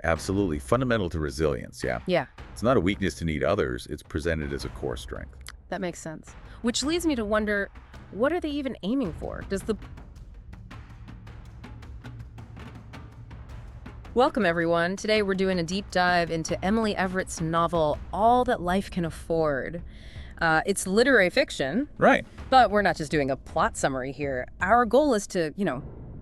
Absolutely. Fundamental to resilience, yeah. Yeah, It's not a weakness to need others, it's presented as a core strength. that makes sense. Which leads me to wonder, what are they even aiming for? Welcome, everyone. Today we're doing a deep dive into Emily Everett's novel, All That Life Can Afford. It's literary fiction, Right. but we're not just doing a plot summary here. Our goal is to,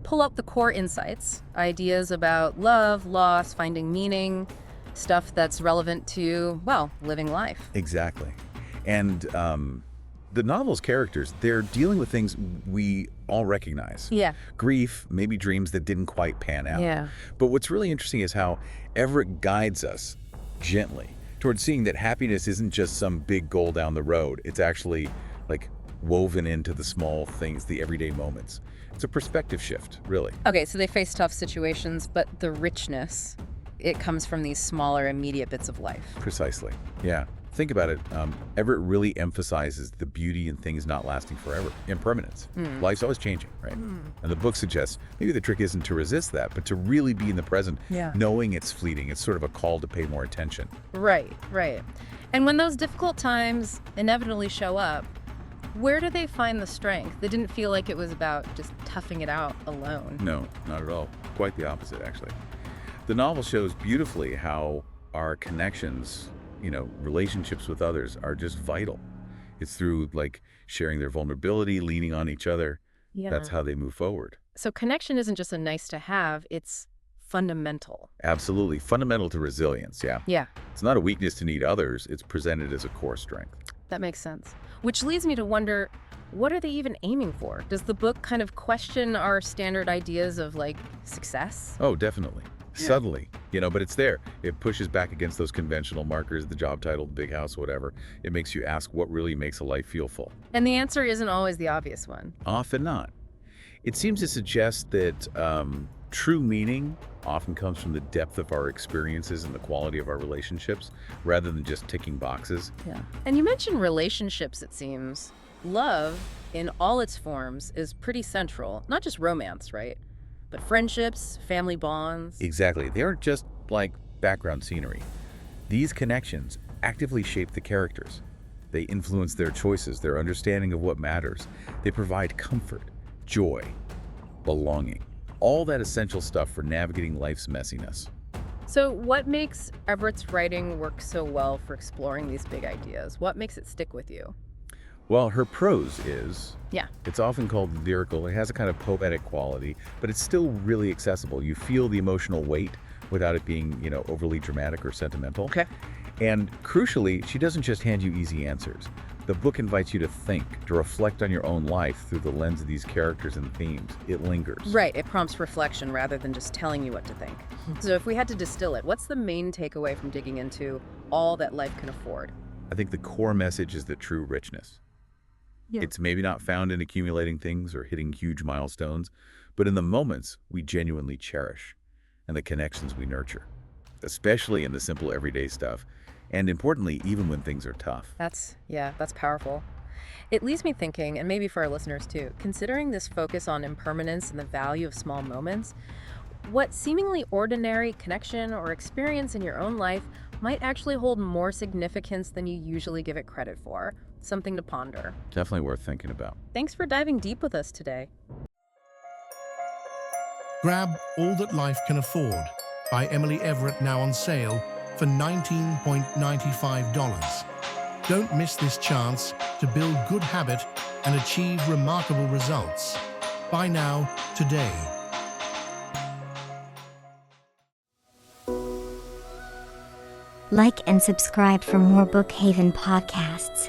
pull out the core insights, ideas about love, loss, finding meaning, stuff that's relevant to, well, living life. Exactly. And the novel's characters, they're dealing with things we all recognize. Yeah. Grief, maybe dreams that didn't quite pan out. Yeah. But what's really interesting is how Everett guides us gently towards seeing that happiness isn't just some big goal down the road. It's actually like woven into the small things, the everyday moments. It's a perspective shift, really. Okay, so they face tough situations, but the richness, it comes from these smaller, immediate bits of life. Precisely. Yeah. Think about it. Everett really emphasizes the beauty in things not lasting forever, impermanence. Life's always changing, right? And the book suggests maybe the trick isn't to resist that, but to really be in the present, Yeah. knowing it's fleeting. It's sort of a call to pay more attention. Right, right. And when those difficult times inevitably show up, where do they find the strength? They didn't feel like it was about just toughing it out alone. No, not at all. Quite the opposite, actually. The novel shows beautifully how our connections, relationships with others are just vital. It's through sharing their vulnerability, leaning on each other. Yeah. That's how they move forward. So connection isn't just a nice to have, it's fundamental. Absolutely. Fundamental to resilience, yeah. Yeah, It's not a weakness to need others, it's presented as a core strength. that makes sense. Which leads me to wonder, what are they even aiming for? Does the book kind of question our standard ideas of, success? Oh, definitely. Subtly, but it's there. It pushes back against those conventional markers, the job title, the big house, whatever. It makes you ask what really makes a life feel full. And the answer isn't always the obvious one. Often not. It seems to suggest that true meaning often comes from the depth of our experiences and the quality of our relationships, rather than just ticking boxes. Yeah. And you mentioned relationships, it seems. Love, in all its forms, is pretty central. Not just romance, right? But friendships, family bonds. Exactly. They aren't just like background scenery. These connections actively shape the characters. They influence their choices, their understanding of what matters. They provide comfort, joy, belonging. All that essential stuff for navigating life's messiness. So what makes Everett's writing work so well for exploring these big ideas? What makes it stick with you? Well, her prose is, Yeah. it's often called lyrical. It has a kind of poetic quality, but it's still really accessible. You feel the emotional weight without it being, overly dramatic or sentimental. Okay. And crucially, she doesn't just hand you easy answers. The book invites you to think, to reflect on your own life through the lens of these characters and themes. It lingers. Right, it prompts reflection rather than just telling you what to think. So if we had to distill it, what's the main takeaway from digging into All That Life Can Afford? I think the core message is the true richness. Yeah. It's maybe not found in accumulating things or hitting huge milestones, but in the moments we genuinely cherish and the connections we nurture, especially in the simple everyday stuff. And importantly, even when things are tough. That's powerful. It leaves me thinking, and maybe for our listeners too, considering this focus on impermanence and the value of small moments, what seemingly ordinary connection or experience in your own life might actually hold more significance than you usually give it credit for. Something to ponder. Definitely worth thinking about. Thanks for diving deep with us today. Grab All That Life Can Afford by Emily Everett, now on sale for $19.95. Don't miss this chance to build good habit and achieve remarkable results. Buy now, today. Like and subscribe for more Bookhaven podcasts.